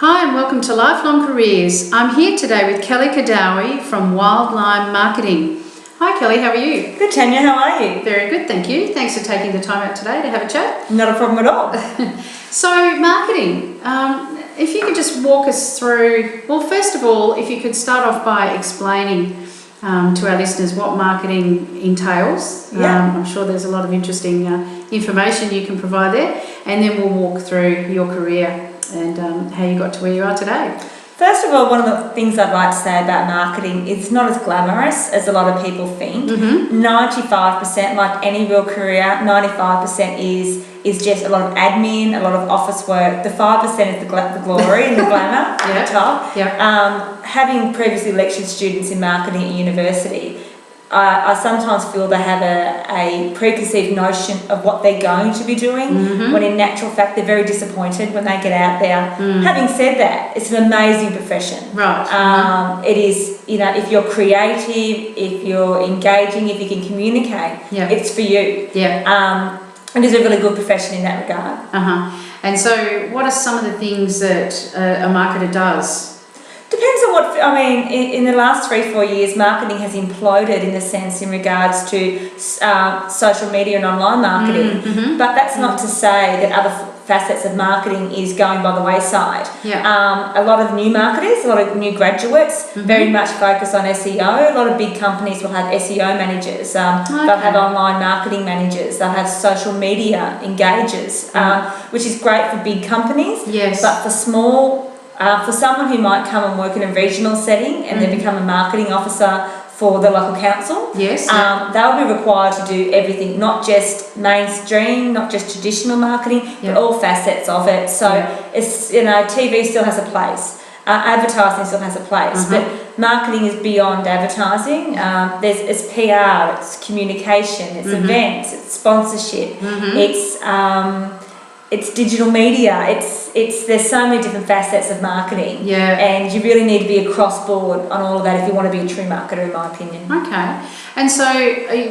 Hi and welcome to Lifelong Careers. I'm here today with Kelly Kadawi from Wildline Marketing. Hi Kelly, how are you? Good, Tanya, how are you? Very good, thank you. Thanks for taking the time out today to have a chat. Not a problem at all. So, marketing, if you could just walk us through, well, first of all, if you could start off by explaining to our listeners what marketing entails. Yeah. I'm sure there's a lot of interesting information you can provide there, and then we'll walk through your career and how you got to where you are today. First of all, one of the things I'd like to say about marketing, it's not as glamorous as a lot of people think. 95%, like any real career, 95% is just a lot of admin, a lot of office work. The 5% is the glory and the glamour at the top. Yeah. Having previously lectured students in marketing at university, I sometimes feel they have a preconceived notion of what they're going to be doing, when in natural fact they're very disappointed when they get out there. Having said that, it's an amazing profession. Right. It is, if you're creative, if you're engaging, if you can communicate, it's for you. Yeah. It is a really good profession in that regard. And so what are some of the things that a marketer does? Depends on what, in the last 3-4 years, marketing has imploded in the sense in regards to social media and online marketing. But that's not to say that other facets of marketing is going by the wayside. A lot of new marketers, a lot of new graduates, very much focus on SEO. A lot of big companies will have SEO managers. They'll have online marketing managers. They'll have social media engagers, which is great for big companies. Yes. But for small... for someone who might come and work in a regional setting and then become a marketing officer for the local council, they'll be required to do everything, not just mainstream, not just traditional marketing, but all facets of it. So it's TV still has a place, advertising still has a place, but marketing is beyond advertising. It's PR, it's communication, it's events, it's sponsorship, it's digital media. There's so many different facets of marketing. And you really need to be across board on all of that if you want to be a true marketer, in my opinion. Okay. And so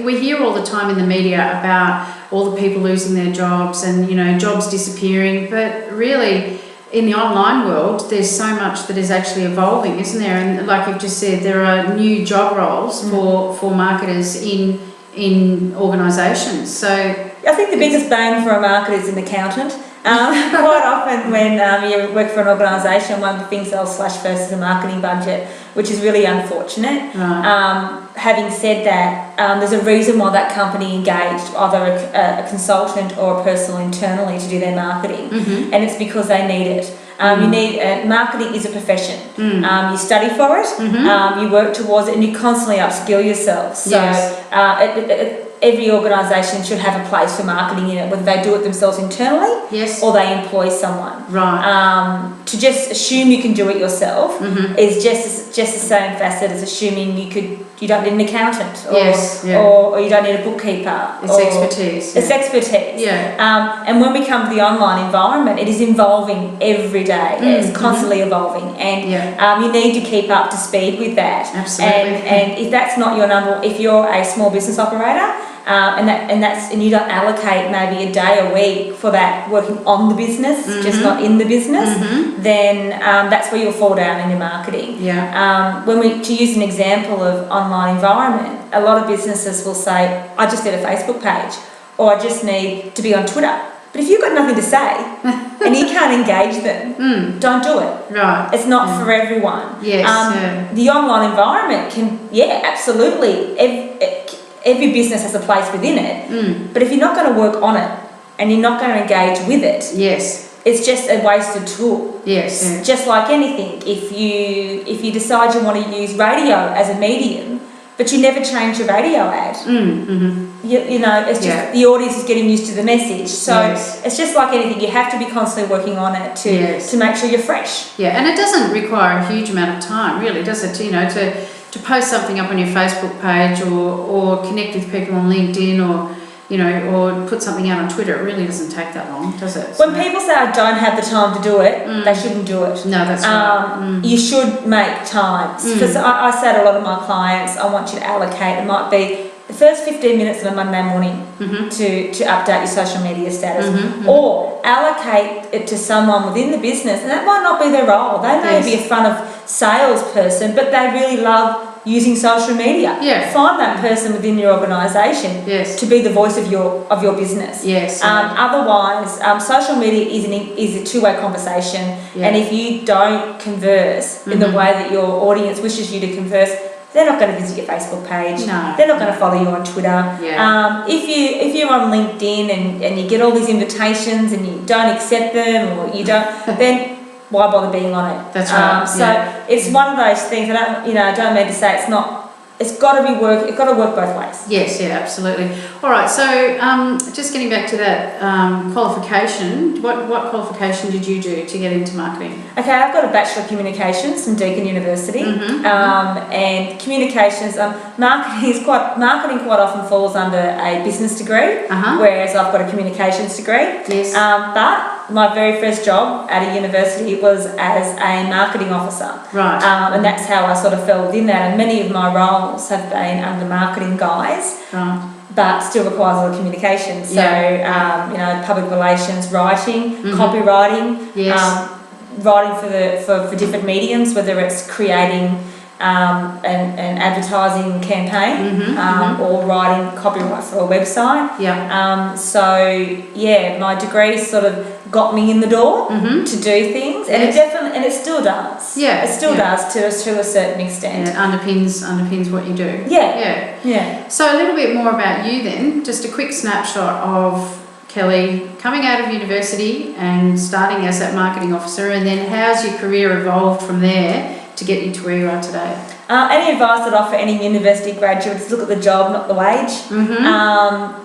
we hear all the time in the media about all the people losing their jobs and, jobs disappearing, but really in the online world, there's so much that is actually evolving, isn't there? And like you've just said, there are new job roles for marketers in organisations. So I think the biggest bane for a marketer is an accountant. Quite often when you work for an organisation, one of the things they'll slash first is a marketing budget, which is really unfortunate. Having said that, there's a reason why that company engaged either a consultant or a person internally to do their marketing, and it's because they need it. You need marketing is a profession. You study for it, you work towards it, and you constantly upskill yourself. So every organisation should have a place for marketing in it, whether they do it themselves internally or they employ someone. To just assume you can do it yourself is just the same facet as assuming you don't need an accountant or you don't need a bookkeeper. It's expertise. It's expertise. And when we come to the online environment, it is evolving every day. It's constantly evolving, and you need to keep up to speed with that. Absolutely. And if that's not your number, if you're a small business operator, and you don't allocate maybe a day a week for that working on the business, just not in the business, then that's where you'll fall down in your marketing. To use an example of online environment, a lot of businesses will say, I just need a Facebook page, or I just need to be on Twitter. But if you've got nothing to say and you can't engage them, don't do it. It's not for everyone. The online environment can, absolutely. Every business has a place within it, but if you're not going to work on it and you're not going to engage with it, it's just a wasted tool. Just like anything, if you decide you want to use radio as a medium, but you never change your radio ad, it's just the audience is getting used to the message. So it's just like anything, you have to be constantly working on it to make sure you're fresh. And it doesn't require a huge amount of time, really, does it? To post something up on your Facebook page or connect with people on LinkedIn or put something out on Twitter, it really doesn't take that long, does it? When people say I don't have the time to do it, they shouldn't do it. No, that's right. You should make time. Because I say to a lot of my clients, I want you to allocate, it might be the first 15 minutes of a Monday morning to update your social media status, or allocate it to someone within the business, and that might not be their role. They may be a front of salesperson, but they really love using social media. Find that person within your organisation to be the voice of your business. Otherwise, social media is a two-way conversation, and if you don't converse in the way that your audience wishes you to converse, they're not going to visit your Facebook page. They're not going to follow you on Twitter. If you're on LinkedIn and you get all these invitations and you don't accept them, or you don't, then why bother being on it? That's right. So it's one of those things. I don't mean to say it's not. It's got to be work. It's got to work both ways. Yes, absolutely. All right. So just getting back to that qualification. What qualification did you do to get into marketing? Okay, I've got a Bachelor of Communications from Deakin University, and communications. Marketing quite often falls under a business degree, whereas I've got a communications degree. But my very first job at a university was as a marketing officer. And that's how I sort of fell within that. And many of my roles have been under marketing guys. But still requires a lot of communication. So, public relations, writing, copywriting, writing for different mediums, whether it's creating an advertising campaign or writing copyright for a website. My degree sort of got me in the door to do things, and it still does. It still does to a certain extent. It underpins what you do. So a little bit more about you then. Just a quick snapshot of Kelly coming out of university and starting as that marketing officer, and then how's your career evolved from there to get you to where you are today? Any advice I'd offer any university graduate is look at the job, not the wage.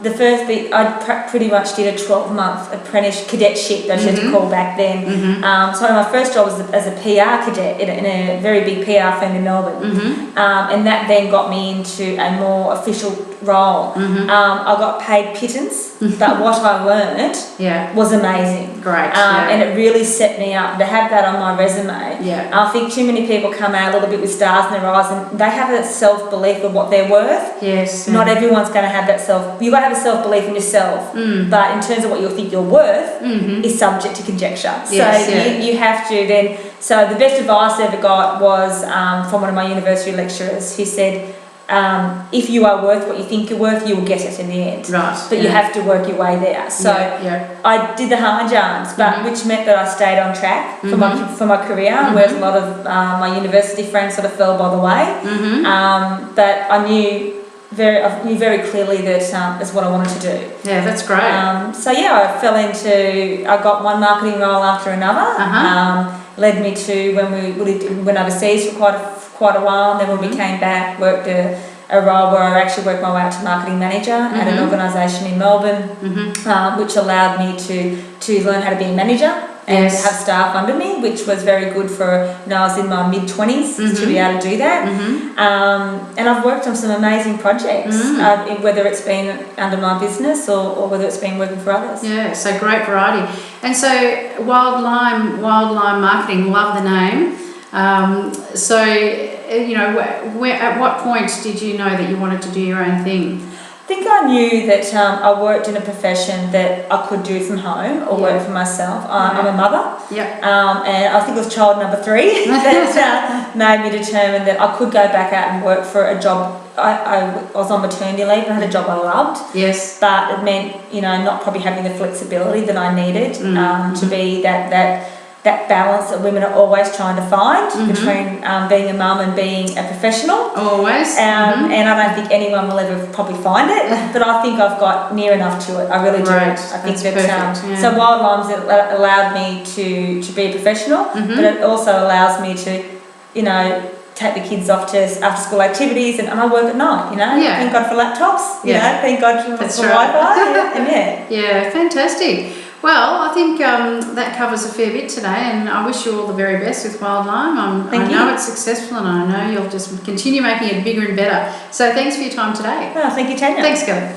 The first bit, I pretty much did a 12-month apprentice cadetship, that you had to call back then. So my first job was as a PR cadet in a very big PR firm in Melbourne. And that then got me into a more official role. I got paid pittance, but what I learned was amazing. And it really set me up to have that on my resume. I think too many people come out a little bit with stars in their eyes, and they have that self-belief of what they're worth. Not everyone's going to have that you've got to have a self-belief in yourself, but in terms of what you think you're worth is subject to conjecture. You have to then. So the best advice I ever got was from one of my university lecturers, who said, if you are worth what you think you're worth, you will get it in the end. But you have to work your way there. So I did the hard yards, but which meant that I stayed on track for my career, whereas a lot of my university friends sort of fell by the way. But I knew very clearly that is what I wanted to do. That's great. I got one marketing role after another. Led me to when we went overseas for quite a while, and then when we came back, worked a role where I actually worked my way up to marketing manager at an organisation in Melbourne, which allowed me to learn how to be a manager and have staff under me, which was very good for when I was in my mid-20s to be able to do that. And I've worked on some amazing projects, whether it's been under my business or whether it's been working for others. So great variety. And so Wild Lime Marketing, love the name. At what point did you know that you wanted to do your own thing? I think I knew that I worked in a profession that I could do from home or work for myself. I'm a mother, and I think it was child number 3 that made me determine that I could go back out and work for a job. I was on maternity leave and I had a job I loved. But it meant not probably having the flexibility that I needed to be that balance that women are always trying to find between being a mum and being a professional. Always. And I don't think anyone will ever probably find it, but I think I've got near enough to it. I really do. I think that so Wild Limes allowed me to be a professional, but it also allows me to, take the kids off to after school activities, and I work at night, Thank God for laptops, thank God for Wi-Fi. Fantastic. Well, I think that covers a fair bit today, and I wish you all the very best with Wild Lime. I know it's successful, and I know you'll just continue making it bigger and better. So thanks for your time today. Oh, thank you, Tanya. Thanks, Kelly.